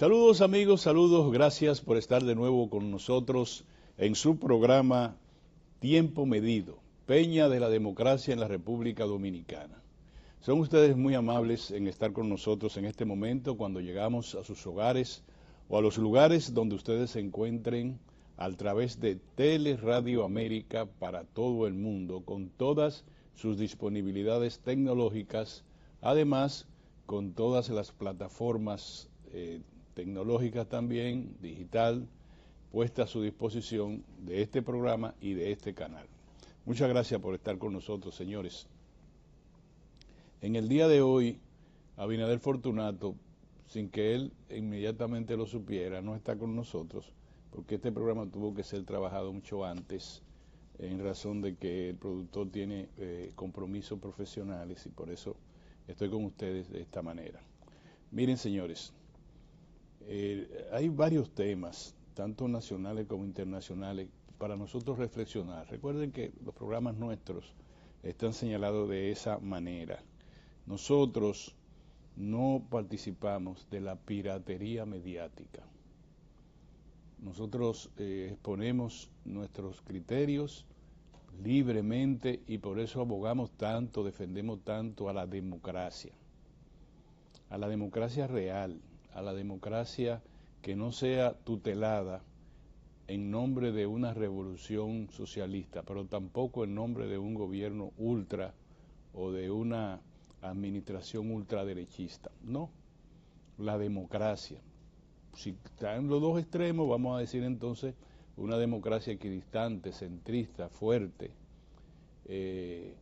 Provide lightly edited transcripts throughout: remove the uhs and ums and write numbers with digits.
Saludos amigos, saludos, gracias por estar de nuevo con nosotros en su programa Tiempo Medido, Peña de la Democracia en la República Dominicana. Son ustedes muy amables en estar con nosotros en este momento cuando llegamos a sus hogares o a los lugares donde ustedes se encuentren a través de Teleradio América para todo el mundo con todas sus disponibilidades tecnológicas, además con todas las plataformas tecnológicas también, digital, puesta a su disposición de este programa y de este canal. Muchas gracias por estar con nosotros, señores. En el día de hoy, Abinader Fortunato, sin que él inmediatamente lo supiera, no está con nosotros, porque este programa tuvo que ser trabajado mucho antes, en razón de que el productor tiene compromisos profesionales y por eso estoy con ustedes de esta manera. Miren, señores, hay varios temas, tanto nacionales como internacionales, para nosotros reflexionar. Recuerden que los programas nuestros están señalados de esa manera. Nosotros no participamos de la piratería mediática. Nosotros exponemos nuestros criterios libremente y por eso abogamos tanto, defendemos tanto a la democracia real, a la democracia que no sea tutelada en nombre de una revolución socialista, pero tampoco en nombre de un gobierno ultra o de una administración ultraderechista. No, la democracia. Si están los dos extremos, vamos a decir entonces una democracia equidistante, centrista, fuerte,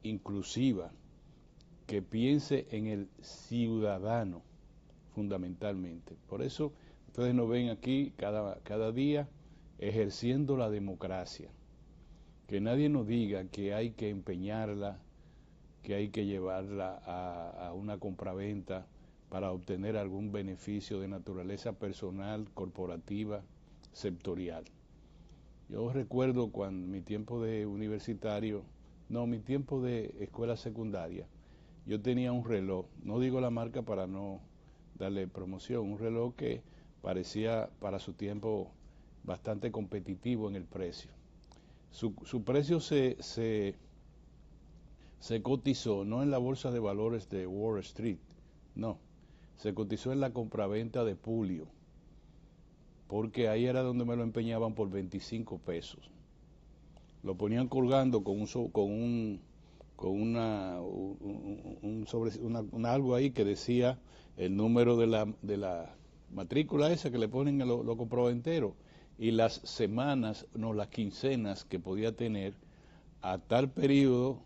inclusiva, que piense en el ciudadano fundamentalmente. Por eso ustedes nos ven aquí cada día ejerciendo la democracia. Que nadie nos diga que hay que empeñarla, que hay que llevarla a una compraventa para obtener algún beneficio de naturaleza personal, corporativa, sectorial. Yo recuerdo cuando mi tiempo de universitario, mi tiempo de escuela secundaria, yo tenía un reloj, no digo la marca para no darle promoción, un reloj que parecía para su tiempo bastante competitivo en el precio. Su precio se cotizó no en la bolsa de valores de Wall Street, no, se cotizó en la compraventa de Publio, porque ahí era donde me lo empeñaban por 25 pesos. Lo ponían colgando con algo ahí que decía el número de la matrícula esa que le ponen a los comproventeros y las semanas, no, las quincenas que podía tener a tal periodo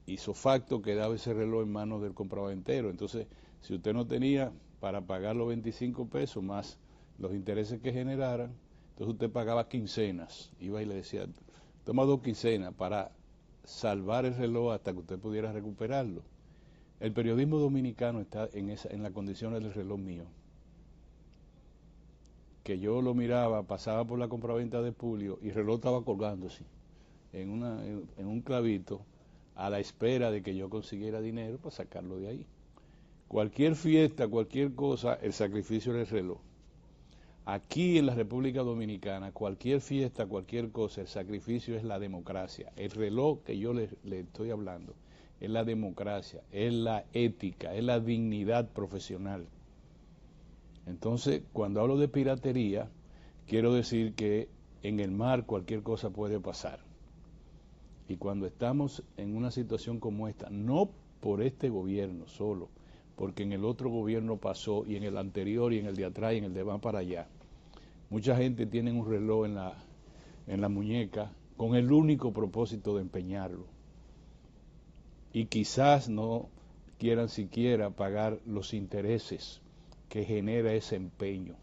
hizo facto que daba ese reloj en manos del compraventero. Entonces, si usted no tenía para pagar los 25 pesos más los intereses que generaran, entonces usted pagaba quincenas. Iba y le decía, toma 2 quincenas para salvar el reloj hasta que usted pudiera recuperarlo. El periodismo dominicano está en las condiciones del reloj mío. Que yo lo miraba, pasaba por la compraventa de Publio y el reloj estaba colgándose en un clavito a la espera de que yo consiguiera dinero para sacarlo de ahí. Cualquier fiesta, cualquier cosa, el sacrificio del reloj. Aquí en la República Dominicana, cualquier fiesta, cualquier cosa, el sacrificio es la democracia. El reloj que yo le estoy hablando es la democracia, es la ética, es la dignidad profesional. Entonces, cuando hablo de piratería, quiero decir que en el mar cualquier cosa puede pasar. Y cuando estamos en una situación como esta, no por este gobierno solo, porque en el otro gobierno pasó, y en el anterior, y en el de atrás, y en el de más para allá, mucha gente tiene un reloj en la muñeca con el único propósito de empeñarlo. Y quizás no quieran siquiera pagar los intereses que genera ese empeño.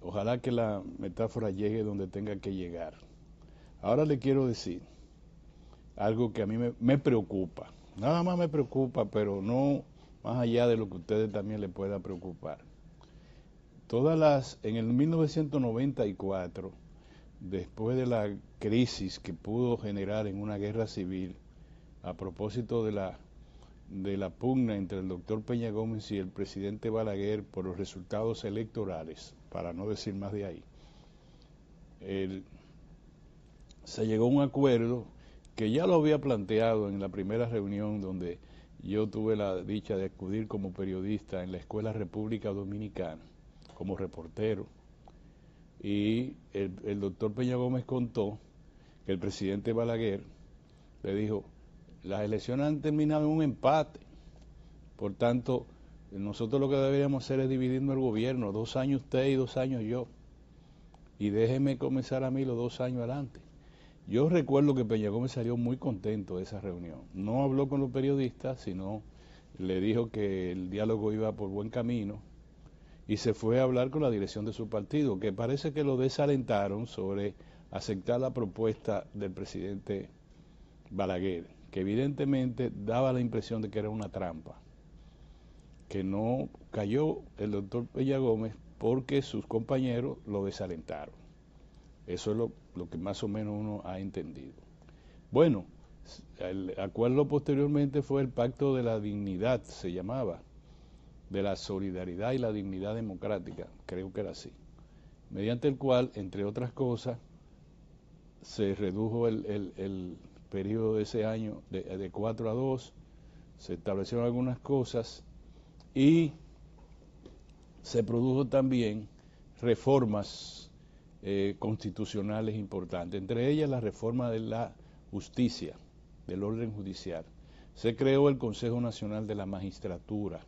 Ojalá que la metáfora llegue donde tenga que llegar. Ahora le quiero decir algo que a mí me preocupa. Nada más me preocupa, pero no más allá de lo que a ustedes también les pueda preocupar. En el 1994, después de la crisis que pudo generar en una guerra civil, a propósito de la de la pugna entre el doctor Peña Gómez y el presidente Balaguer por los resultados electorales, para no decir más de ahí, se llegó a un acuerdo que ya lo había planteado en la primera reunión donde yo tuve la dicha de acudir como periodista en la Escuela República Dominicana, como reportero, y el doctor Peña Gómez contó que el presidente Balaguer le dijo: las elecciones han terminado en un empate, por tanto, nosotros lo que deberíamos hacer es dividirnos el gobierno, 2 años usted y 2 años yo, y déjeme comenzar a mí los 2 años adelante. Yo recuerdo que Peña Gómez salió muy contento de esa reunión. No habló con los periodistas, sino le dijo que el diálogo iba por buen camino y se fue a hablar con la dirección de su partido, que parece que lo desalentaron sobre aceptar la propuesta del presidente Balaguer, que evidentemente daba la impresión de que era una trampa, que no cayó el doctor Peña Gómez porque sus compañeros lo desalentaron. Eso es lo que más o menos uno ha entendido. Bueno, el acuerdo posteriormente fue el Pacto de la Dignidad, se llamaba, de la solidaridad y la dignidad democrática, creo que era así, mediante el cual, entre otras cosas, se redujo el periodo de ese año de 4 a 2, se establecieron algunas cosas y se produjo también reformas constitucionales importantes, entre ellas la reforma de la justicia, del orden judicial. Se creó el Consejo Nacional de la Magistratura,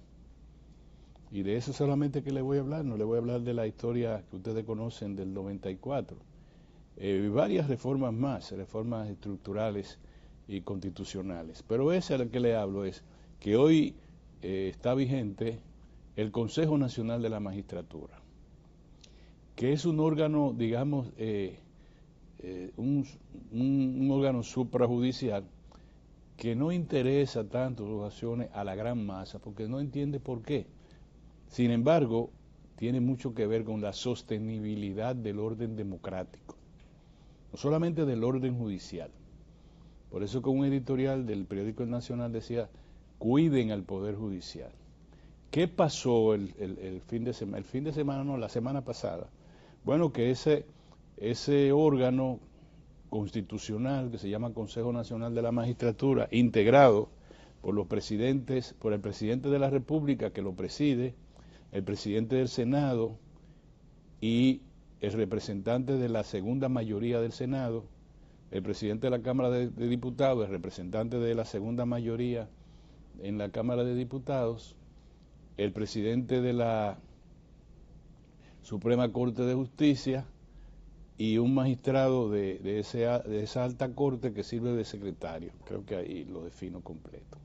y de eso solamente que le voy a hablar, no le voy a hablar de la historia que ustedes conocen del 94. Varias reformas más, reformas estructurales y constitucionales. Pero esa a la que le hablo es que hoy está vigente el Consejo Nacional de la Magistratura, que es un órgano, digamos, un órgano suprajudicial que no interesa tanto sus acciones a la gran masa, porque no entiende por qué. Sin embargo, tiene mucho que ver con la sostenibilidad del orden democrático, no solamente del orden judicial. Por eso que un editorial del periódico El Nacional decía: cuiden al Poder Judicial. ¿Qué pasó el fin de semana? El fin de semana no, la semana pasada. Bueno, que ese órgano constitucional que se llama Consejo Nacional de la Magistratura, integrado por los presidentes, por el presidente de la República, que lo preside, el presidente del Senado y el representante de la segunda mayoría del Senado, el presidente de la Cámara de Diputados, el representante de la segunda mayoría en la Cámara de Diputados, el presidente de la Suprema Corte de Justicia y un magistrado de esa alta corte que sirve de secretario. Creo que ahí lo defino completo.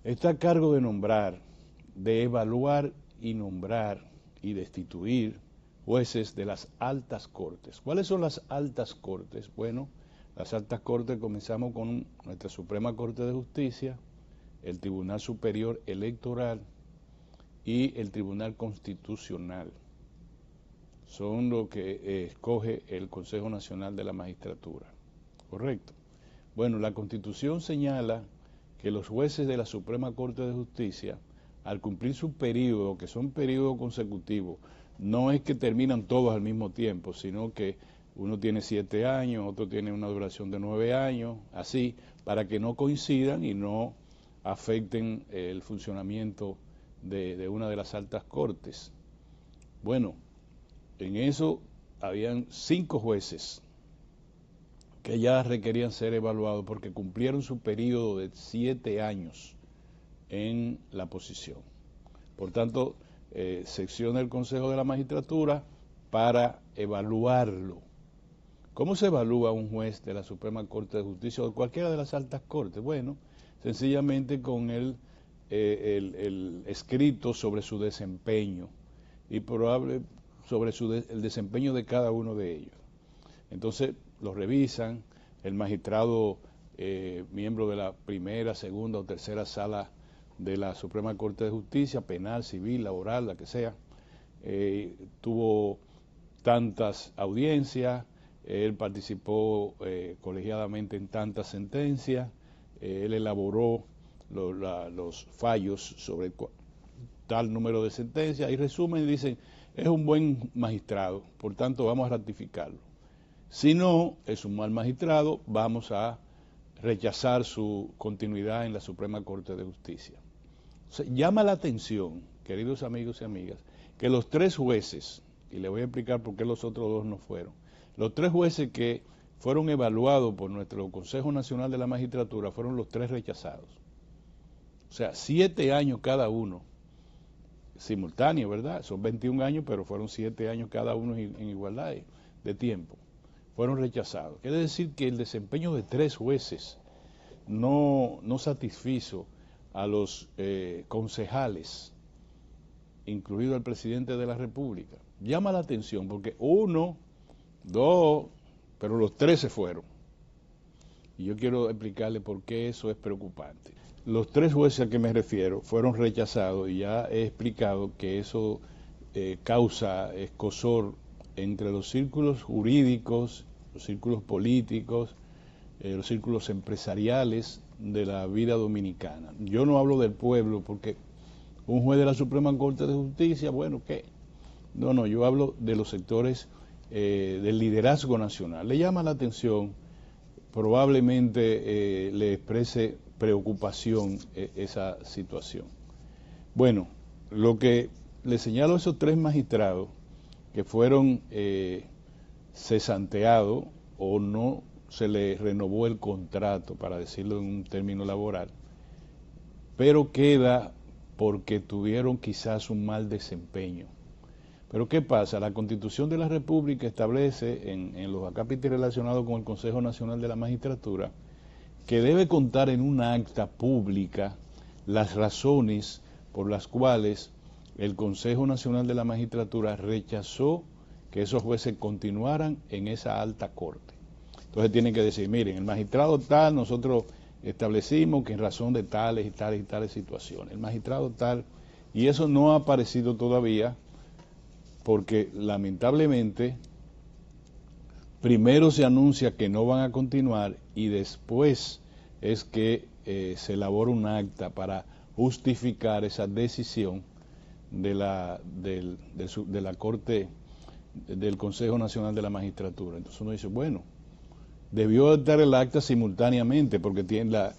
Está a cargo de nombrar, de evaluar y nombrar y destituir jueces de las altas cortes. ¿Cuáles son las altas cortes? Bueno, las altas cortes comenzamos con nuestra Suprema Corte de Justicia, el Tribunal Superior Electoral y el Tribunal Constitucional. Son lo que escoge el Consejo Nacional de la Magistratura. ¿Correcto? Bueno, la Constitución señala que los jueces de la Suprema Corte de Justicia, al cumplir su periodo, que son periodos consecutivos, no es que terminan todos al mismo tiempo, sino que uno tiene 7 años, otro tiene una duración de 9 años, así, para que no coincidan y no afecten el funcionamiento de una de las altas cortes. Bueno, en eso habían 5 jueces que ya requerían ser evaluados porque cumplieron su periodo de 7 años en la posición. Por tanto, secciona el Consejo de la Magistratura para evaluarlo. ¿Cómo se evalúa un juez de la Suprema Corte de Justicia o de cualquiera de las altas cortes? Bueno, sencillamente con el escrito sobre su desempeño y probable sobre el desempeño de cada uno de ellos. Entonces lo revisan, el magistrado miembro de la primera, segunda o tercera sala de la Suprema Corte de Justicia, penal, civil, laboral, la que sea, tuvo tantas audiencias, él participó colegiadamente en tantas sentencias, él elaboró los fallos sobre tal número de sentencias y resumen y dicen, es un buen magistrado, por tanto vamos a ratificarlo. Si no, es un mal magistrado, vamos a rechazar su continuidad en la Suprema Corte de Justicia. O sea, llama la atención, queridos amigos y amigas, que los 3 jueces, y le voy a explicar por qué los otros 2 no fueron, los 3 jueces que fueron evaluados por nuestro Consejo Nacional de la Magistratura fueron los 3 rechazados. O sea, 7 años cada uno, simultáneo, ¿verdad? Son 21 años, pero fueron 7 años cada uno en igualdad de tiempo. Fueron rechazados. Quiere decir que el desempeño de 3 jueces no satisfizo a los concejales, incluido el presidente de la República. Llama la atención porque 1, 2, pero los 3 se fueron. Y yo quiero explicarle por qué eso es preocupante. Los 3 jueces a que me refiero fueron rechazados y ya he explicado que eso causa escozor entre los círculos jurídicos, los círculos políticos, los círculos empresariales de la vida dominicana. Yo no hablo del pueblo porque un juez de la Suprema Corte de Justicia, bueno, ¿qué? No, yo hablo de los sectores del liderazgo nacional. Le llama la atención, probablemente le exprese preocupación esa situación. Bueno, lo que le señalo a esos 3 magistrados que fueron cesanteados o no se les renovó el contrato, para decirlo en un término laboral, pero queda porque tuvieron quizás un mal desempeño. Pero ¿qué pasa? La Constitución de la República establece en los acápites relacionados con el Consejo Nacional de la Magistratura que debe contar en una acta pública las razones por las cuales el Consejo Nacional de la Magistratura rechazó que esos jueces continuaran en esa alta corte. Entonces tienen que decir, miren, el magistrado tal, nosotros establecimos que en razón de tales y tales y tales situaciones, el magistrado tal, y eso no ha aparecido todavía porque lamentablemente primero se anuncia que no van a continuar y después es que se elabora un acta para justificar esa decisión de la Corte, del Consejo Nacional de la Magistratura. Entonces uno dice, bueno, debió dar el acta simultáneamente porque tiene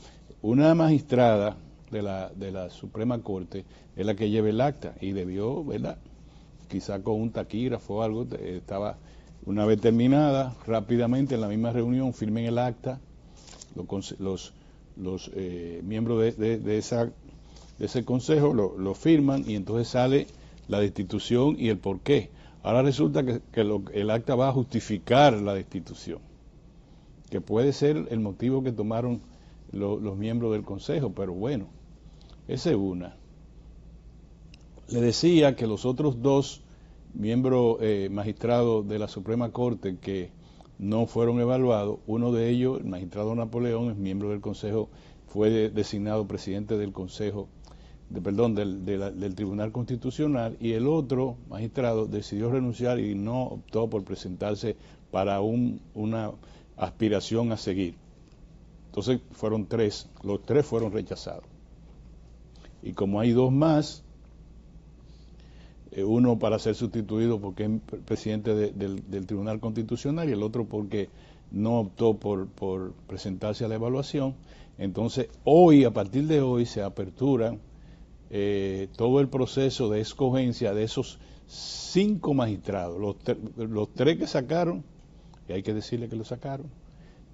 una magistrada de la Suprema Corte es la que lleva el acta y debió, ¿verdad?, quizá con un taquígrafo o algo, estaba una vez terminada, rápidamente en la misma reunión firmen el acta, los miembros de ese consejo lo firman y entonces sale la destitución y el porqué. Ahora resulta que el acta va a justificar la destitución, que puede ser el motivo que tomaron los miembros del consejo, pero bueno, esa es una. Le decía que los otros 2 miembros magistrados de la Suprema Corte que no fueron evaluados, uno de ellos, el magistrado Napoleón, es miembro del Consejo, fue designado presidente del Consejo, del Tribunal Constitucional, y el otro magistrado decidió renunciar y no optó por presentarse para una aspiración a seguir. Entonces fueron 3, los 3 fueron rechazados. Y como hay 2 más, uno para ser sustituido porque es presidente del Tribunal Constitucional y el otro porque no optó por presentarse a la evaluación, entonces hoy, a partir de hoy, se apertura todo el proceso de escogencia de esos 5 magistrados, los 3 que sacaron, y hay que decirle que lo sacaron,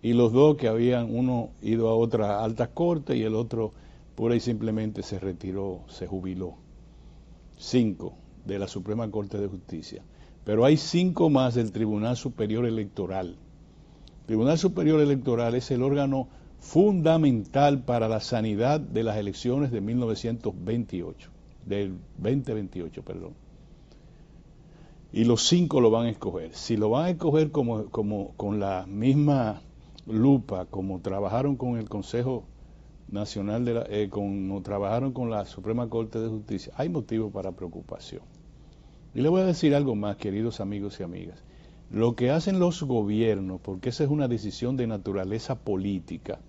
y los 2 que habían, uno ido a otras altas cortes y el otro pura y simplemente se retiró, se jubiló. 5 de la Suprema Corte de Justicia. Pero hay 5 más del Tribunal Superior Electoral. El Tribunal Superior Electoral es el órgano fundamental para la sanidad de las elecciones de 1928, del 2028, perdón. Y los 5 lo van a escoger. Si lo van a escoger como con la misma lupa, como trabajaron con el Consejo Nacional, como trabajaron con la Suprema Corte de Justicia, hay motivo para preocupación. Y le voy a decir algo más, queridos amigos y amigas. Lo que hacen los gobiernos, porque esa es una decisión de naturaleza política,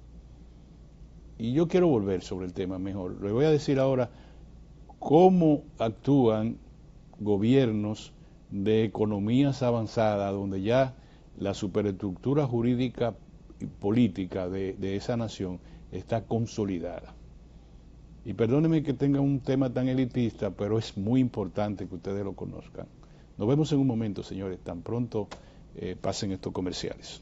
y yo quiero volver sobre el tema mejor. Le voy a decir ahora cómo actúan gobiernos de economías avanzadas, donde ya la superestructura jurídica y política de esa nación está consolidada. Y perdónenme que tenga un tema tan elitista, pero es muy importante que ustedes lo conozcan. Nos vemos en un momento, señores, tan pronto pasen estos comerciales.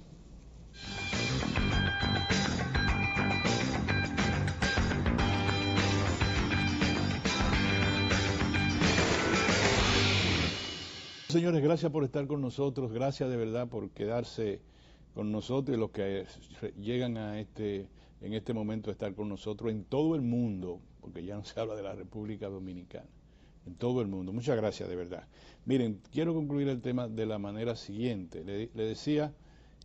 Señores, gracias por estar con nosotros, gracias de verdad por quedarse con nosotros y los que llegan a en este momento a estar con nosotros en todo el mundo, porque ya no se habla de la República Dominicana, en todo el mundo. Muchas gracias de verdad. Miren, quiero concluir el tema de la manera siguiente. Le decía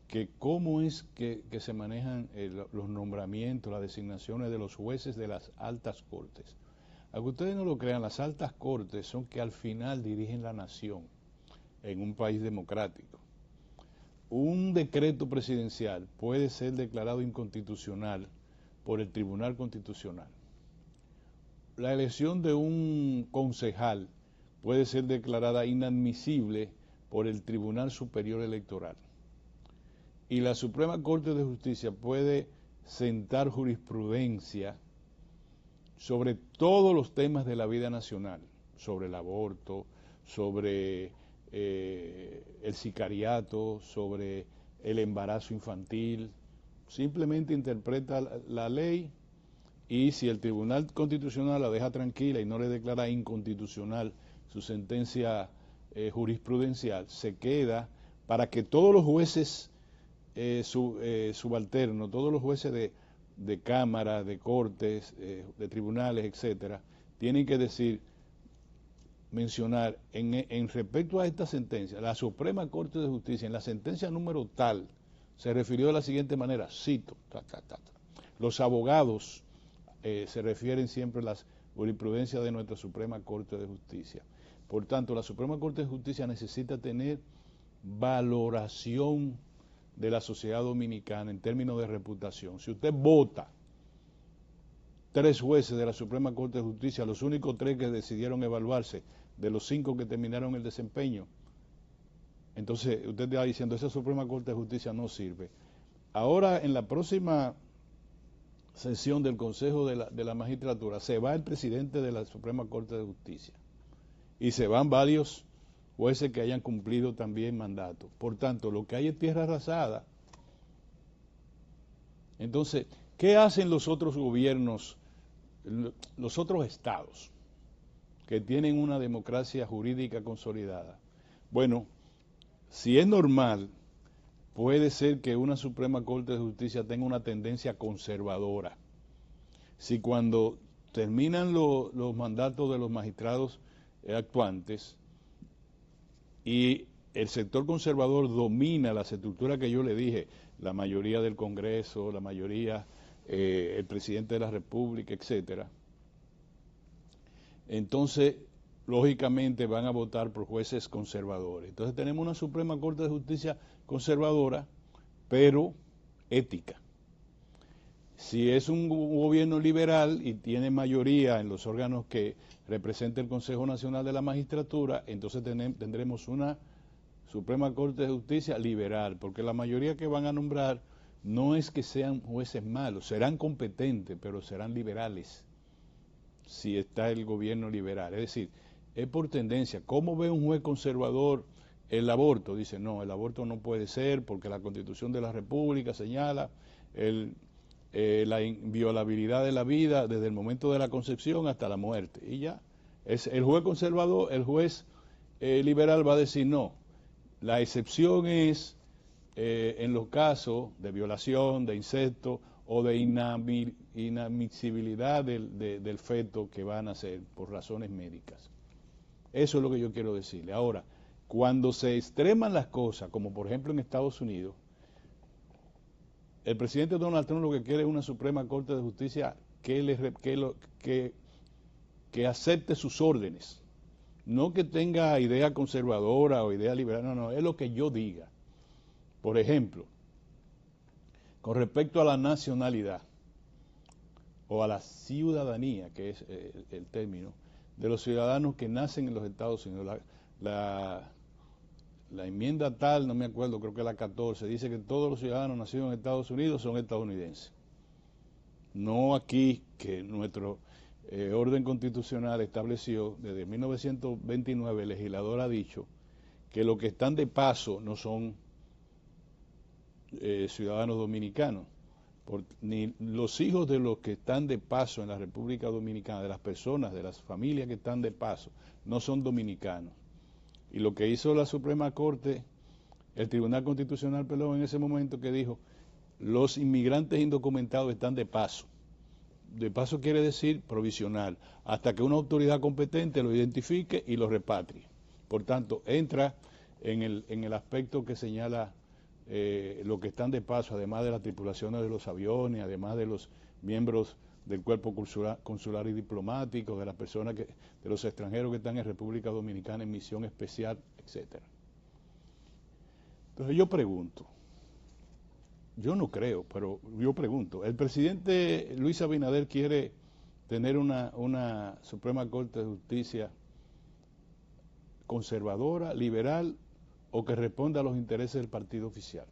que cómo es que se manejan los nombramientos, las designaciones de los jueces de las altas cortes. Aunque ustedes no lo crean, las altas cortes son que al final dirigen la nación en un país democrático. Un decreto presidencial puede ser declarado inconstitucional por el Tribunal Constitucional. La elección de un concejal puede ser declarada inadmisible por el Tribunal Superior Electoral. Y la Suprema Corte de Justicia puede sentar jurisprudencia sobre todos los temas de la vida nacional, sobre el aborto, sobre el sicariato, sobre el embarazo infantil. Simplemente interpreta la ley y si el Tribunal Constitucional la deja tranquila y no le declara inconstitucional su sentencia jurisprudencial, se queda para que todos los jueces subalternos, todos los jueces de cámaras, de cortes, de tribunales, etcétera, tienen que mencionar en respecto a esta sentencia, la Suprema Corte de Justicia, en la sentencia número tal, se refirió de la siguiente manera, cito, los abogados se refieren siempre a las jurisprudencias de nuestra Suprema Corte de Justicia. Por tanto, la Suprema Corte de Justicia necesita tener valoración de la sociedad dominicana en términos de reputación. Si usted vota 3 jueces de la Suprema Corte de Justicia, los únicos 3 que decidieron evaluarse, de los 5 que terminaron el desempeño, entonces usted está diciendo, esa Suprema Corte de Justicia no sirve. Ahora, en la próxima sesión del Consejo de la Magistratura, se va el presidente de la Suprema Corte de Justicia y se van varios jueces que hayan cumplido también mandato. Por tanto, lo que hay es tierra arrasada. Entonces, ¿qué hacen los otros gobiernos, los otros estados que tienen una democracia jurídica consolidada? Bueno, si es normal, puede ser que una Suprema Corte de Justicia tenga una tendencia conservadora. Si cuando terminan los mandatos de los magistrados actuantes y el sector conservador domina las estructuras que yo le dije, la mayoría del Congreso, la mayoría, el presidente de la República, etcétera, entonces lógicamente van a votar por jueces conservadores. Entonces tenemos una Suprema Corte de Justicia conservadora, pero ética. Si es un gobierno liberal y tiene mayoría en los órganos que representa el Consejo Nacional de la Magistratura, entonces tendremos una Suprema Corte de Justicia liberal, porque la mayoría que van a nombrar no es que sean jueces malos, serán competentes, pero serán liberales, si está el gobierno liberal. Es decir, es por tendencia. ¿Cómo ve un juez conservador el aborto? Dice, no, el aborto no puede ser porque la Constitución de la República señala la inviolabilidad de la vida desde el momento de la concepción hasta la muerte. Y ya, es el juez conservador, el juez liberal va a decir no. La excepción es en los casos de violación, de incesto o de inadmisibilidad del feto que va a nacer por razones médicas. Eso es lo que yo quiero decirle. Ahora, cuando se extreman las cosas, como por ejemplo en Estados Unidos, el presidente Donald Trump lo que quiere es una Suprema Corte de Justicia que acepte sus órdenes. No que tenga idea conservadora o idea liberal, no, es lo que yo diga. Por ejemplo, con respecto a la nacionalidad, o a la ciudadanía, que es el término, de los ciudadanos que nacen en los Estados Unidos. La enmienda tal, no me acuerdo, creo que la 14, dice que todos los ciudadanos nacidos en Estados Unidos son estadounidenses. No aquí, que nuestro orden constitucional estableció, desde 1929 el legislador ha dicho que los que están de paso no son ciudadanos dominicanos. Ni los hijos de los que están de paso en la República Dominicana, de las personas, de las familias que están de paso, no son dominicanos. Y lo que hizo la Suprema Corte, el Tribunal Constitucional, perdón, en ese momento, que dijo, los inmigrantes indocumentados están de paso. De paso quiere decir provisional, hasta que una autoridad competente lo identifique y lo repatrie. Por tanto, entra en el aspecto que señala los que están de paso, además de las tripulaciones de los aviones, además de los miembros del cuerpo consular y diplomático, de las personas de los extranjeros que están en República Dominicana en misión especial, etcétera. Entonces yo pregunto, yo no creo, pero yo pregunto, ¿el presidente Luis Abinader quiere tener una Suprema Corte de Justicia conservadora, liberal, o que responda a los intereses del partido oficial?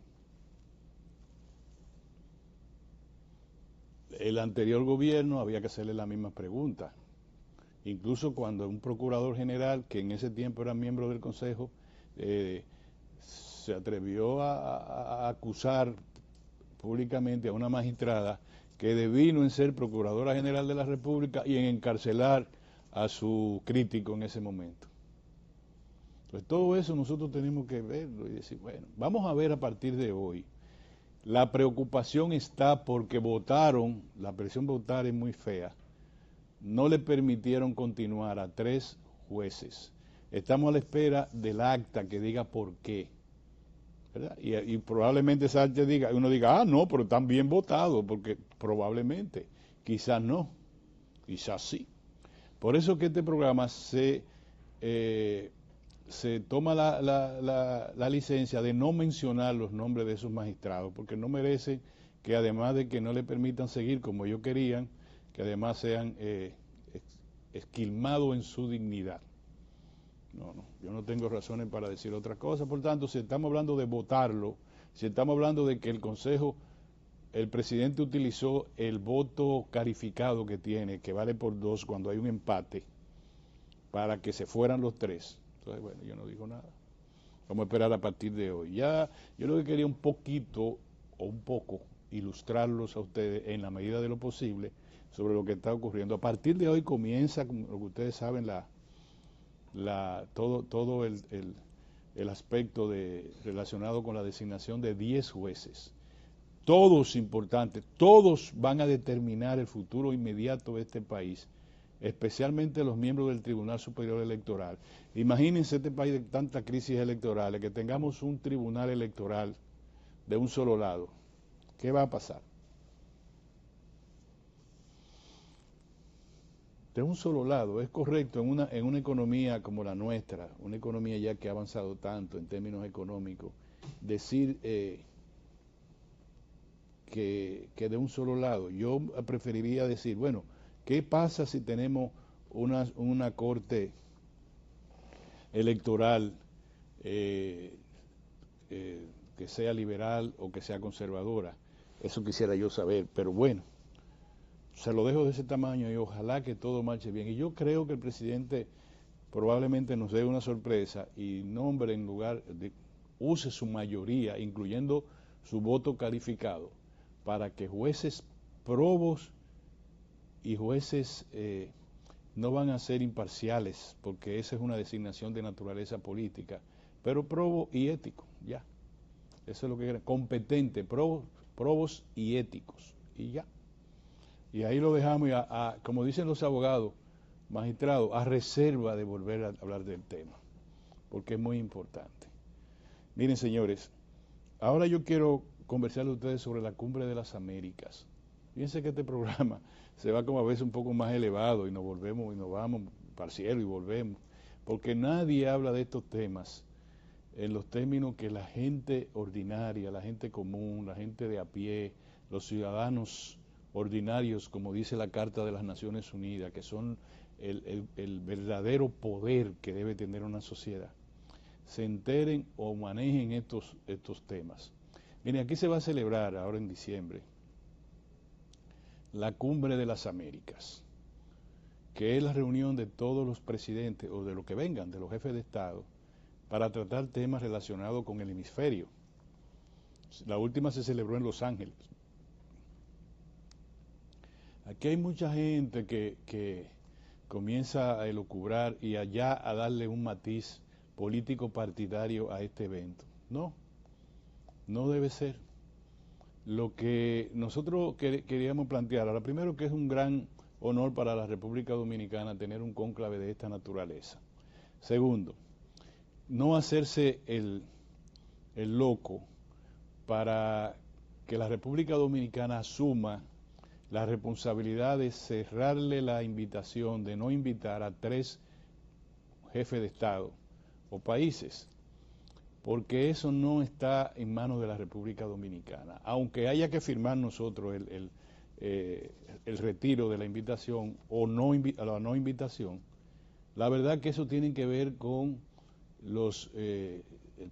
El anterior gobierno había que hacerle la misma pregunta. Incluso cuando un procurador general, que en ese tiempo era miembro del Consejo, se atrevió a acusar públicamente a una magistrada que devino en ser Procuradora General de la República y en encarcelar a su crítico en ese momento. Pues todo eso nosotros tenemos que verlo y decir, bueno, vamos a ver a partir de hoy. La preocupación está porque votaron, la presión votar es muy fea, no le permitieron continuar a 3 jueces. Estamos a la espera del acta que diga por qué, ¿verdad? Y probablemente esa acta diga, uno diga, no, pero están bien votados, porque probablemente, quizás no, quizás sí. Por eso que este programa se toma la licencia de no mencionar los nombres de esos magistrados, porque no merecen que, además de que no le permitan seguir como ellos querían, que además sean esquilmados en su dignidad. No, yo no tengo razones para decir otra cosa. Por tanto, si estamos hablando de votarlo, si estamos hablando de que el Consejo, el presidente utilizó el voto calificado que tiene, que vale por 2 cuando hay un empate, para que se fueran los 3. Entonces, bueno, yo no digo nada. Vamos a esperar a partir de hoy. Ya, yo lo que quería un poquito, o un poco, ilustrarlos a ustedes en la medida de lo posible sobre lo que está ocurriendo. A partir de hoy comienza, como lo que ustedes saben, todo el aspecto relacionado con la designación de 10 jueces. Todos importantes, todos van a determinar el futuro inmediato de este país, especialmente los miembros del Tribunal Superior Electoral. Imagínense este país de tantas crisis electorales, que tengamos un tribunal electoral de un solo lado. ¿Qué va a pasar? De un solo lado, es correcto, en una economía como la nuestra, una economía ya que ha avanzado tanto en términos económicos, decir que de un solo lado. Yo preferiría decir, bueno, ¿qué pasa si tenemos una corte electoral que sea liberal o que sea conservadora? Eso quisiera yo saber, pero bueno, se lo dejo de ese tamaño y ojalá que todo marche bien. Y yo creo que el presidente probablemente nos dé una sorpresa y nombre en lugar de, use su mayoría, incluyendo su voto calificado, para que jueces probos y jueces no van a ser imparciales, porque esa es una designación de naturaleza política, pero probos y éticos, ya. Eso es lo que quieren, competente, probos y éticos, y ya. Y ahí lo dejamos, y como dicen los abogados, magistrados, a reserva de volver a hablar del tema, porque es muy importante. Miren, señores, ahora yo quiero conversarle a ustedes sobre la Cumbre de las Américas. Fíjense que este programa se va como a veces un poco más elevado y nos volvemos y nos vamos para el cielo y volvemos, porque nadie habla de estos temas en los términos que la gente ordinaria, la gente común, la gente de a pie, los ciudadanos ordinarios, como dice la Carta de las Naciones Unidas, que son el verdadero poder que debe tener una sociedad, se enteren o manejen estos temas. Miren, aquí se va a celebrar ahora en diciembre la Cumbre de las Américas, que es la reunión de todos los presidentes o de los que vengan, de los jefes de Estado, para tratar temas relacionados con el hemisferio. La última se celebró en Los Ángeles. Aquí hay mucha gente que comienza a elucubrar y allá a darle un matiz político partidario a este evento. No, no debe ser. Lo que nosotros queríamos plantear, ahora primero que es un gran honor para la República Dominicana tener un cónclave de esta naturaleza. Segundo, no hacerse el loco para que la República Dominicana asuma la responsabilidad de cerrarle la invitación, de no invitar a 3 jefes de Estado o países, porque eso no está en manos de la República Dominicana. Aunque haya que firmar nosotros el retiro de la invitación o la no invitación, la verdad que eso tiene que ver con el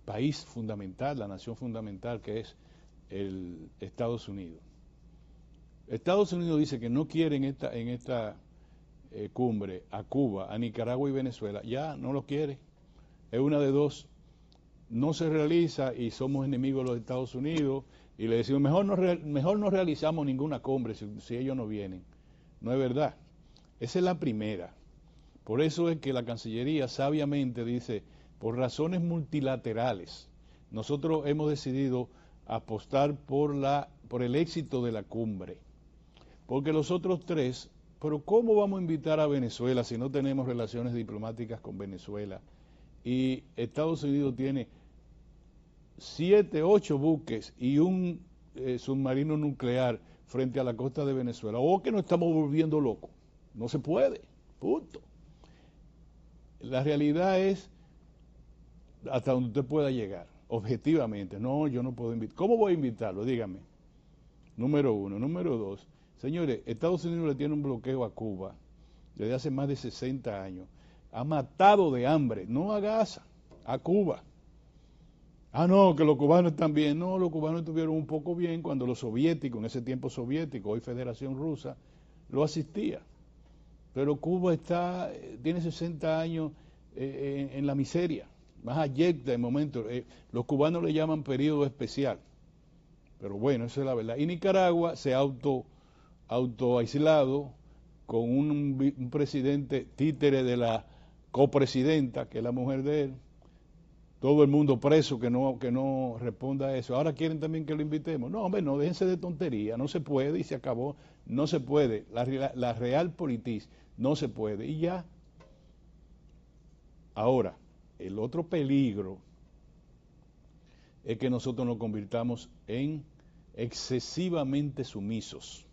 país fundamental, la nación fundamental que es el Estados Unidos. Estados Unidos dice que no quiere en esta cumbre a Cuba, a Nicaragua y Venezuela. Ya no lo quiere. Es una de dos. No se realiza y somos enemigos de los Estados Unidos y le decimos mejor no realizamos ninguna cumbre si ellos no vienen. No es verdad. Esa es la primera. Por eso es que la Cancillería sabiamente dice, por razones multilaterales, nosotros hemos decidido apostar por el éxito de la cumbre. Porque los otros 3, pero ¿cómo vamos a invitar a Venezuela si no tenemos relaciones diplomáticas con Venezuela? Y Estados Unidos tiene 7, 8 buques y un submarino nuclear frente a la costa de Venezuela. ¿O que nos estamos volviendo locos? No se puede, punto. La realidad es hasta donde usted pueda llegar, objetivamente. No, yo no puedo invitar. ¿Cómo voy a invitarlo? Dígame. Número 1. Número 2. Señores, Estados Unidos le tiene un bloqueo a Cuba desde hace más de 60 años. Ha matado de hambre, no a Gaza, a Cuba. Ah, no, que los cubanos están bien. No, los cubanos estuvieron un poco bien cuando los soviéticos, en ese tiempo soviético, hoy Federación Rusa, lo asistía. Pero Cuba tiene 60 años en la miseria, más ayecta de momento. Los cubanos le llaman periodo especial. Pero bueno, esa es la verdad. Y Nicaragua se ha autoaislado con un presidente títere de la copresidenta, que es la mujer de él. Todo el mundo preso que no responda a eso. Ahora quieren también que lo invitemos. No, hombre, no, déjense de tontería. No se puede y se acabó. No se puede. La realpolitik no se puede. Y ya. Ahora, el otro peligro es que nosotros nos convirtamos en excesivamente sumisos.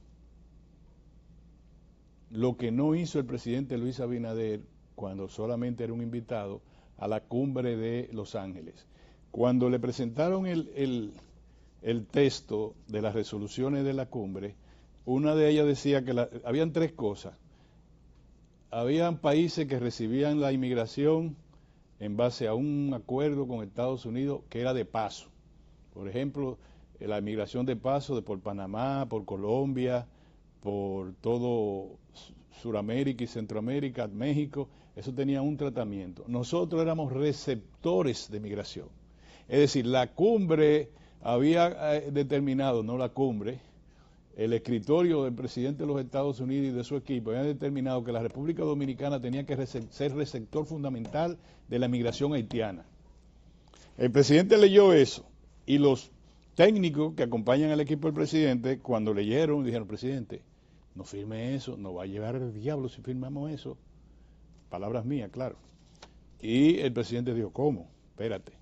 Lo que no hizo el presidente Luis Abinader cuando solamente era un invitado a la cumbre de Los Ángeles. Cuando le presentaron el texto de las resoluciones de la cumbre, una de ellas decía que habían 3 cosas. Habían países que recibían la inmigración en base a un acuerdo con Estados Unidos que era de paso. Por ejemplo, la inmigración de paso por Panamá, por Colombia, por todo Suramérica y Centroamérica, México, eso tenía un tratamiento. Nosotros éramos receptores de migración. Es decir, la cumbre había determinado, no la cumbre, el escritorio del presidente de los Estados Unidos y de su equipo había determinado que la República Dominicana tenía que ser receptor fundamental de la migración haitiana. El presidente leyó eso y los técnicos que acompañan al equipo del presidente, cuando leyeron, dijeron, presidente, no firme eso, nos va a llevar el diablo si firmamos eso. Palabras mías, claro. Y el presidente dijo, ¿cómo? Espérate.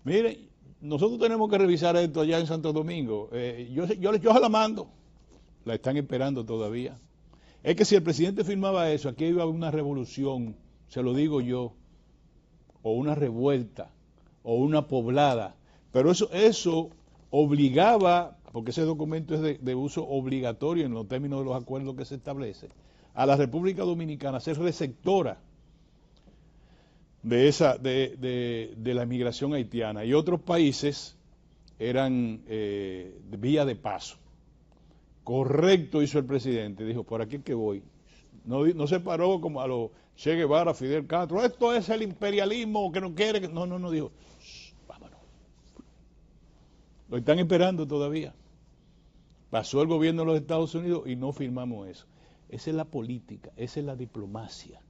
Miren, nosotros tenemos que revisar esto allá en Santo Domingo. Yo se la mando. La están esperando todavía. Es que si el presidente firmaba eso, aquí iba a haber una revolución, se lo digo yo, o una revuelta, o una poblada. Pero eso obligaba porque ese documento es de uso obligatorio en los términos de los acuerdos que se establece, a la República Dominicana ser receptora de la inmigración haitiana, y otros países eran vía de paso. Correcto hizo el presidente, dijo, por aquí que voy. No se paró como a los Che Guevara, Fidel Castro, esto es el imperialismo que no quiere. No, dijo, vámonos. Lo están esperando todavía. Pasó el gobierno de los Estados Unidos y no firmamos eso. Esa es la política, esa es la diplomacia.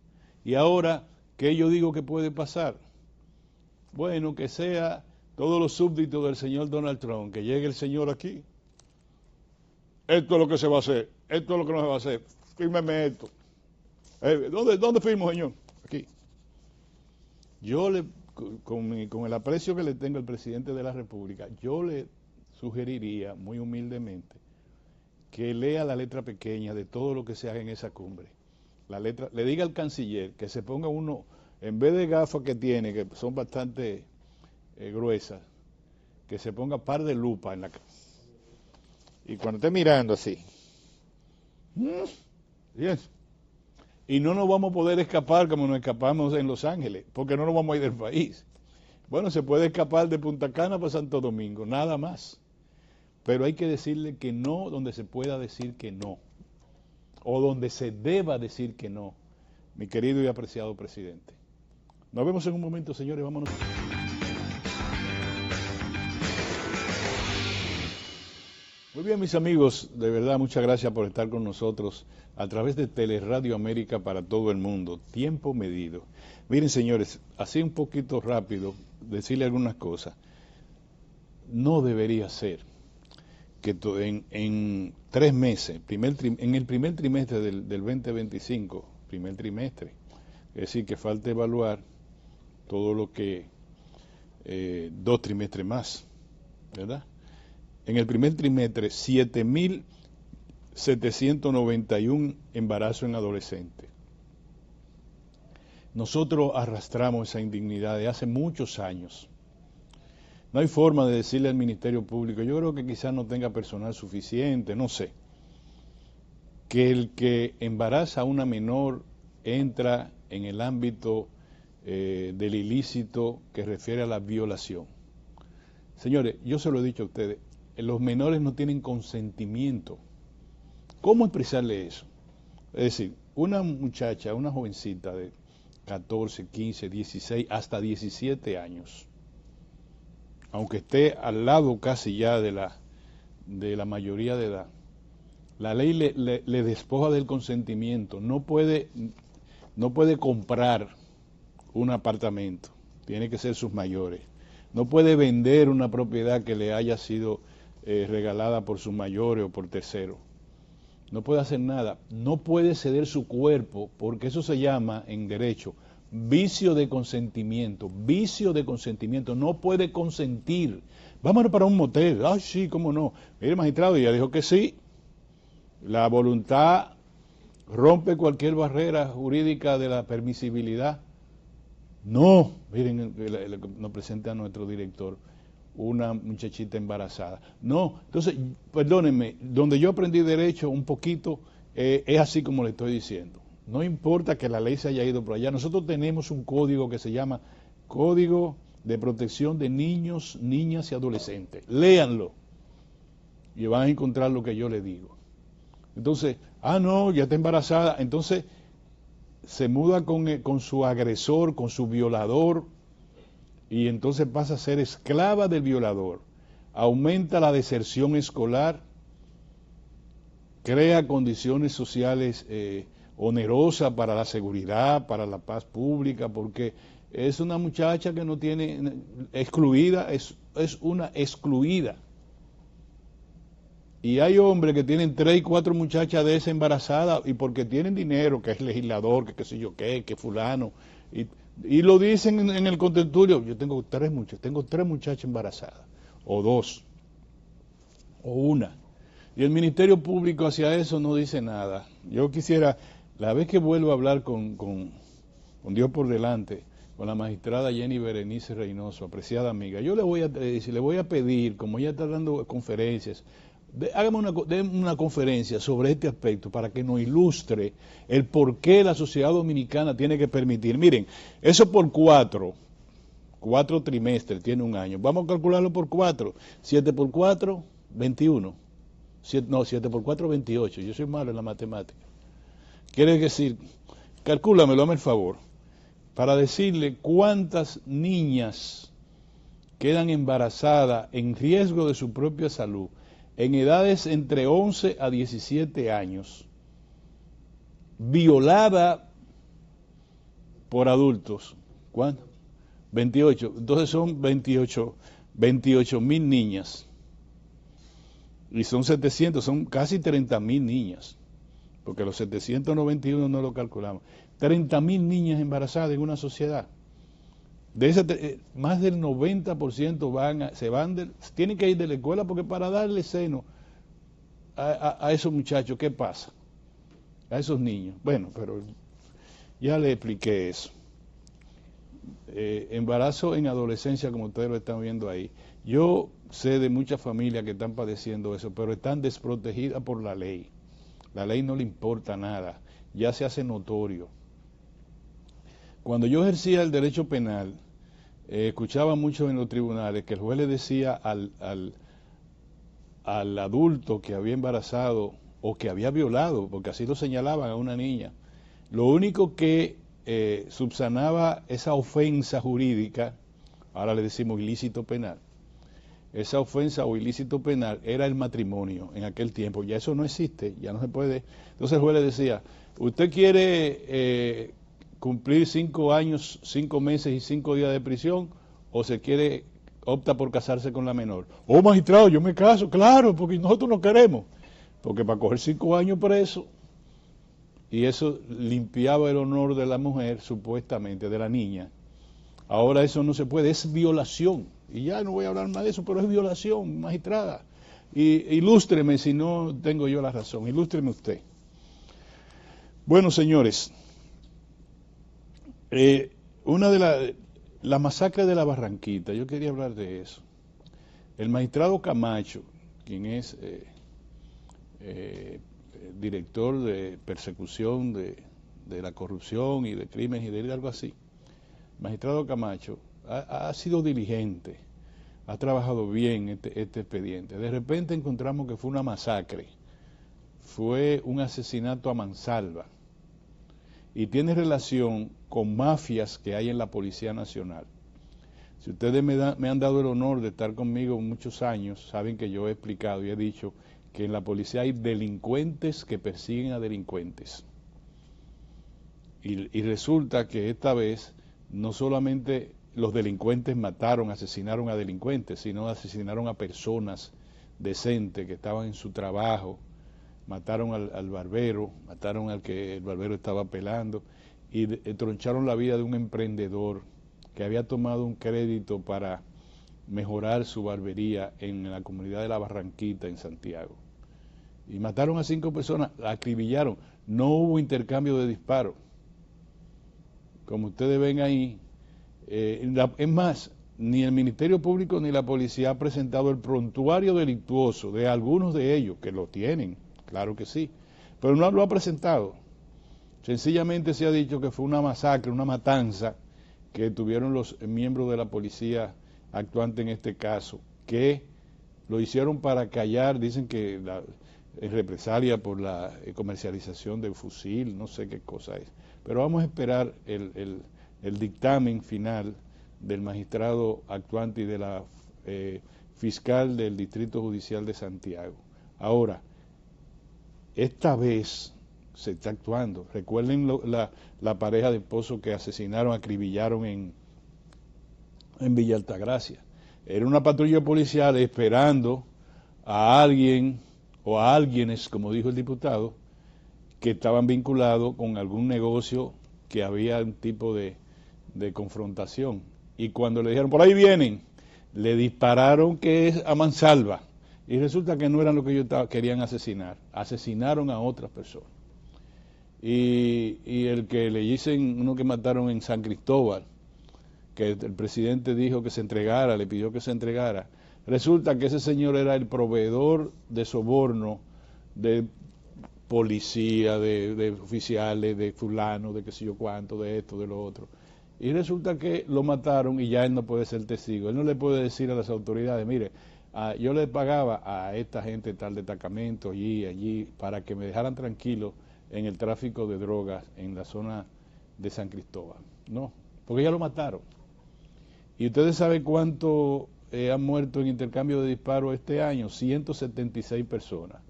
Y ahora, ¿qué yo digo que puede pasar? Bueno, que sea todos los súbditos del señor Donald Trump, que llegue el señor aquí. Esto es lo que se va a hacer, esto es lo que no se va a hacer, fírmeme esto. ¿Dónde firmo, señor? Aquí. Yo con el aprecio que le tengo al presidente de la República, yo le sugeriría muy humildemente que lea la letra pequeña de todo lo que se haga en esa cumbre. La letra, le diga al canciller que se ponga uno, en vez de gafas que tiene, que son bastante gruesas, que se ponga par de lupa en la cara. Y cuando esté mirando así, bien, y no nos vamos a poder escapar como nos escapamos en Los Ángeles, porque no nos vamos a ir del país. Bueno, se puede escapar de Punta Cana para Santo Domingo, nada más. Pero hay que decirle que no donde se pueda decir que no, o donde se deba decir que no, mi querido y apreciado presidente. Nos vemos en un momento, señores, vámonos. Muy bien, mis amigos, de verdad muchas gracias por estar con nosotros a través de Teleradio América para todo el mundo, tiempo medido. Miren, señores, así un poquito rápido, decirle algunas cosas. No debería ser que en 3 meses, en el primer trimestre del 2025, primer trimestre, es decir, que falta evaluar todo lo que 2 trimestres más, ¿verdad? En el primer trimestre, 7.791 embarazos en adolescentes. Nosotros arrastramos esa indignidad de hace muchos años. No hay forma de decirle al Ministerio Público, yo creo que quizás no tenga personal suficiente, no sé, que el que embaraza a una menor entra en el ámbito del ilícito que refiere a la violación. Señores, yo se lo he dicho a ustedes, los menores no tienen consentimiento. ¿Cómo expresarle eso? Es decir, una muchacha, una jovencita de 14, 15, 16, hasta 17 años, aunque esté al lado casi ya de la mayoría de edad, la ley le despoja del consentimiento. No puede comprar un apartamento, tiene que ser sus mayores. No puede vender una propiedad que le haya sido regalada por sus mayores o por terceros. No puede hacer nada. No puede ceder su cuerpo, porque eso se llama en derecho vicio de consentimiento. Vicio de consentimiento. No puede consentir. Vámonos para un motel. Ay, sí, cómo no. Mire, magistrado, ya dijo que sí. La voluntad rompe cualquier barrera jurídica de la permisibilidad. No, miren, nos presenta a nuestro director una muchachita embarazada. No, entonces, perdónenme, donde yo aprendí derecho un poquito, es así como le estoy diciendo. No importa que la ley se haya ido por allá, nosotros tenemos un código que se llama Código de Protección de Niños, Niñas y Adolescentes. Léanlo y van a encontrar lo que yo les digo. Entonces, no, ya está embarazada, entonces se muda con su agresor, con su violador, y entonces pasa a ser esclava del violador. Aumenta la deserción escolar, crea condiciones sociales onerosas para la seguridad, para la paz pública, porque es una muchacha que no tiene, excluida, es una excluida. Y hay hombres que tienen 3 y 4 muchachas de esa embarazada, y porque tienen dinero, que es legislador, que qué sé yo qué, que fulano, y lo dicen en el contenturio, yo tengo 3 muchachas embarazadas, o 2, o 1. Y el Ministerio Público hacia eso no dice nada. Yo quisiera, la vez que vuelvo a hablar con Dios por delante, con la magistrada Jenny Berenice Reynoso, apreciada amiga, yo le voy a pedir, como ella está dando conferencias, Hágame una conferencia sobre este aspecto para que nos ilustre el por qué la sociedad dominicana tiene que permitir. Miren, eso por cuatro trimestres, tiene un año. Vamos a calcularlo por 4. 7 por 4, 21. 7 por 4, 28. Yo soy malo en la matemática. Quiere decir, calcúlamelo, hazme el favor, para decirle cuántas niñas quedan embarazadas en riesgo de su propia salud en edades entre 11 a 17 años, violada por adultos. ¿Cuánto? 28. Entonces son 28.000 niñas. Y son 700, son casi 30.000 niñas. Porque los 791 no lo calculamos. 30.000 niñas embarazadas en una sociedad. De ese, más del 90% tienen que ir de la escuela, porque para darle seno a esos muchachos, ¿qué pasa? A esos niños. Bueno, pero ya le expliqué eso. Embarazo en adolescencia, como ustedes lo están viendo ahí. Yo sé de muchas familias que están padeciendo eso, pero están desprotegidas por la ley. La ley no le importa nada, ya se hace notorio. Cuando yo ejercía el derecho penal, escuchaba mucho en los tribunales que el juez le decía al adulto que había embarazado o que había violado, porque así lo señalaban a una niña, lo único que subsanaba esa ofensa jurídica, ahora le decimos ilícito penal, esa ofensa o ilícito penal era el matrimonio en aquel tiempo. Ya eso no existe, ya no se puede. Entonces el juez le decía, ¿usted quiere cumplir 5 años, 5 meses y 5 días de prisión, o opta por casarse con la menor? Oh, magistrado, yo me caso, claro, porque nosotros no queremos. Porque para coger 5 años preso, y eso limpiaba el honor de la mujer, supuestamente, de la niña. Ahora eso no se puede, es violación. Y ya no voy a hablar más de eso, pero es violación, magistrada. Ilústreme si no tengo yo la razón, ilústreme usted. Bueno, señores, una de la masacre de la Barranquita, yo quería hablar de eso. El magistrado Camacho, quien es director de persecución de la corrupción y de crímenes y de algo así, magistrado Camacho ha sido diligente, ha trabajado bien este expediente. De repente encontramos que fue una masacre, fue un asesinato a mansalva y tiene relación con mafias que hay en la Policía Nacional. Si ustedes me han dado el honor de estar conmigo muchos años, saben que yo he explicado y he dicho que en la policía hay delincuentes que persiguen a delincuentes. Y resulta que esta vez no solamente los delincuentes asesinaron a delincuentes, sino asesinaron a personas decentes que estaban en su trabajo, mataron al barbero, mataron al que el barbero estaba pelando y troncharon la vida de un emprendedor que había tomado un crédito para mejorar su barbería en la comunidad de La Barranquita, en Santiago. Y mataron a 5 personas, la acribillaron, no hubo intercambio de disparos. Como ustedes ven ahí, es más, ni el Ministerio Público ni la policía ha presentado el prontuario delictuoso de algunos de ellos, que lo tienen, claro que sí, pero no lo ha presentado. Sencillamente se ha dicho que fue una masacre, una matanza que tuvieron los miembros de la policía actuante en este caso, que lo hicieron para callar, dicen que es represalia por la comercialización del fusil, no sé qué cosa es. Pero vamos a esperar el dictamen final del magistrado actuante y de la fiscal del Distrito Judicial de Santiago. Ahora, esta vez se está actuando. Recuerden la pareja de esposos que asesinaron, acribillaron en Villa Altagracia. Era una patrulla policial esperando a alguien o a alguienes, como dijo el diputado, que estaban vinculados con algún negocio que había un tipo de confrontación. Y cuando le dijeron, por ahí vienen, le dispararon que es a mansalva. Y resulta que no eran lo que ellos querían asesinar. Asesinaron a otras personas. Y el que le dicen, uno que mataron en San Cristóbal, que el presidente dijo que se entregara, le pidió que se entregara, Resulta que ese señor era el proveedor de soborno de policía, de oficiales, de fulano, de qué sé yo cuánto, de esto, de lo otro. Y resulta que lo mataron y ya él no puede ser testigo. Él no le puede decir a las autoridades, mire, yo le pagaba a esta gente tal destacamento allí, para que me dejaran tranquilo en el tráfico de drogas en la zona de San Cristóbal. No, porque ya lo mataron. ¿Y ustedes saben cuánto han muerto en intercambio de disparos este año? 176 personas.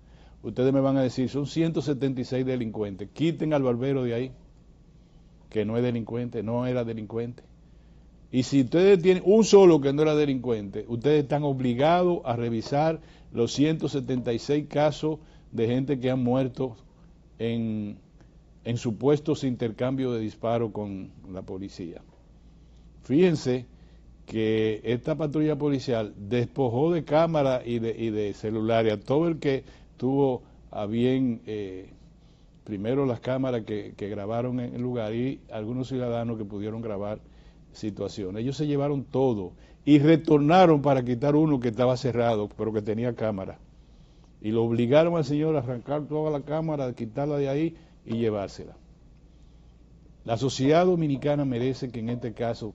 Ustedes me van a decir, son 176 delincuentes. Quiten al barbero de ahí, que no es delincuente, no era delincuente. Y si ustedes tienen un solo que no era delincuente, ustedes están obligados a revisar los 176 casos de gente que han muerto en supuestos intercambios de disparos con la policía. Fíjense que esta patrulla policial despojó de cámara y de celulares a todo el que tuvo a bien, primero las cámaras que grabaron en el lugar y algunos ciudadanos que pudieron grabar situaciones. Ellos se llevaron todo y retornaron para quitar uno que estaba cerrado, pero que tenía cámara. Y lo obligaron al señor a arrancar toda la cámara, quitarla de ahí y llevársela. La sociedad dominicana merece que en este caso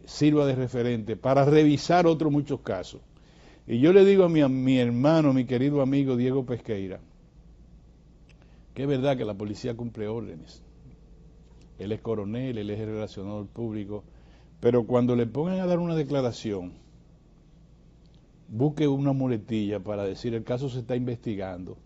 sirva de referente para revisar otros muchos casos. Y yo le digo a mi hermano, mi querido amigo Diego Pesqueira, que es verdad que la policía cumple órdenes. Él es coronel, él es el relacionador público, pero cuando le pongan a dar una declaración, busque una muletilla para decir el caso se está investigando.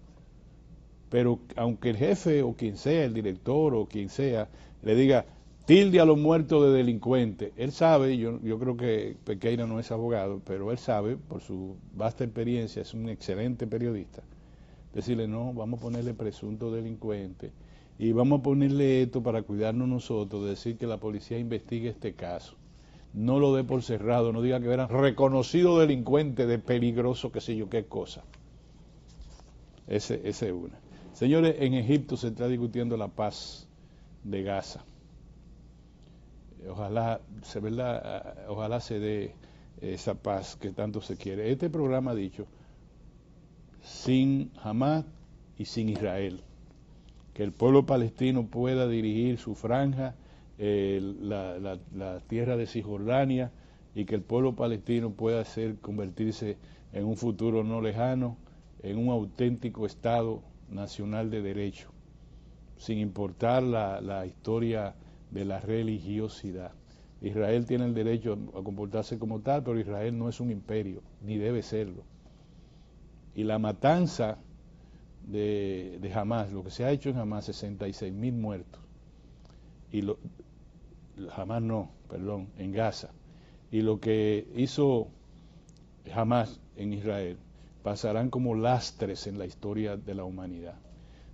Pero aunque el jefe o quien sea, el director o quien sea, le diga, tilde a los muertos de delincuentes, él sabe, yo creo que Pesqueira no es abogado, pero él sabe, por su vasta experiencia, es un excelente periodista, decirle, no, vamos a ponerle presunto delincuente, y vamos a ponerle esto para cuidarnos nosotros, de decir que la policía investigue este caso. No lo dé por cerrado, no diga que eran reconocido delincuente de peligroso, qué sé yo, qué cosa. Ese es una. Señores, en Egipto se está discutiendo la paz de Gaza. Ojalá se dé esa paz que tanto se quiere. Este programa ha dicho, sin Hamás y sin Israel, que el pueblo palestino pueda dirigir su franja, la tierra de Cisjordania, y que el pueblo palestino pueda convertirse en un futuro no lejano, en un auténtico Estado nacional de derecho, sin importar la historia de la religiosidad. Israel tiene el derecho a comportarse como tal, pero Israel no es un imperio, ni debe serlo. Y la matanza de Hamás, lo que se ha hecho en Hamás, 66.000 muertos, y en Gaza, y lo que hizo Hamás en Israel, pasarán como lastres en la historia de la humanidad.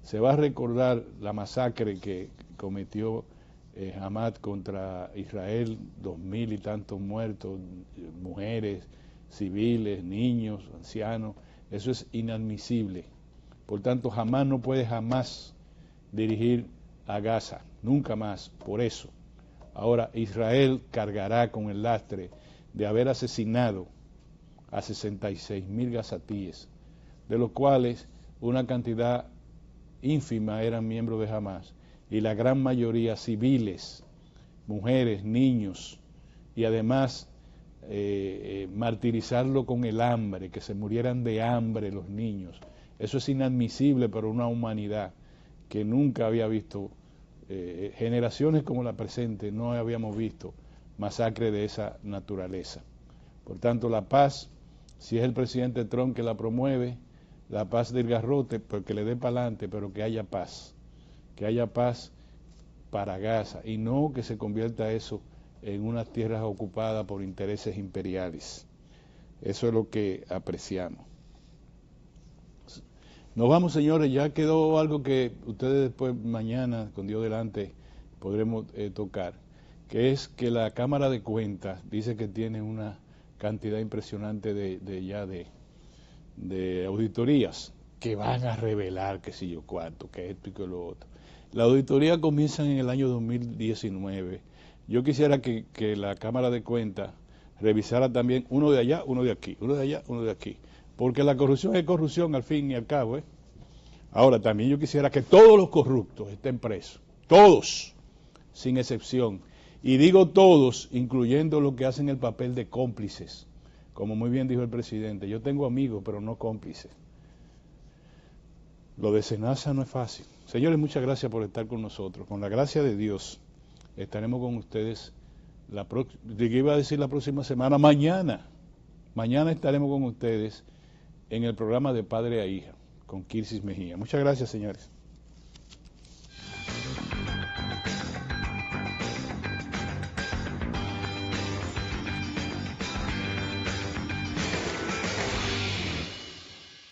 Se va a recordar la masacre que cometió Hamás contra Israel, 2.000 y tantos muertos, mujeres, civiles, niños, ancianos. Eso es inadmisible. Por tanto, Hamás no puede jamás dirigir a Gaza, nunca más, por eso. Ahora Israel cargará con el lastre de haber asesinado a 66.000 gazatíes, de los cuales una cantidad ínfima eran miembros de Hamás, y la gran mayoría civiles, mujeres, niños, y además martirizarlo con el hambre, que se murieran de hambre los niños. Eso es inadmisible para una humanidad que nunca había visto, generaciones como la presente, no habíamos visto masacre de esa naturaleza. Por tanto, la paz, si es el presidente Trump que la promueve, la paz del garrote, porque le dé para adelante, pero que haya paz para Gaza, y no que se convierta eso en unas tierras ocupadas por intereses imperiales. Eso es lo que apreciamos. Nos vamos, señores, ya quedó algo que ustedes después mañana, con Dios delante, podremos tocar, que es que la Cámara de Cuentas dice que tiene una cantidad impresionante de auditorías que van a revelar que si yo cuánto, que esto y que lo otro. La auditoría comienza en el año 2019. Yo quisiera que la Cámara de Cuentas revisara también uno de allá, uno de aquí, uno de allá, uno de aquí. Porque la corrupción es corrupción al fin y al cabo. Ahora, también yo quisiera que todos los corruptos estén presos. Todos, sin excepción. Y digo todos, incluyendo los que hacen el papel de cómplices. Como muy bien dijo el presidente, yo tengo amigos, pero no cómplices. Lo de Senasa no es fácil. Señores, muchas gracias por estar con nosotros. Con la gracia de Dios, estaremos con ustedes, iba a decir la próxima semana, mañana. Mañana estaremos con ustedes en el programa de Padre a Hija, con Kirsis Mejía. Muchas gracias, señores.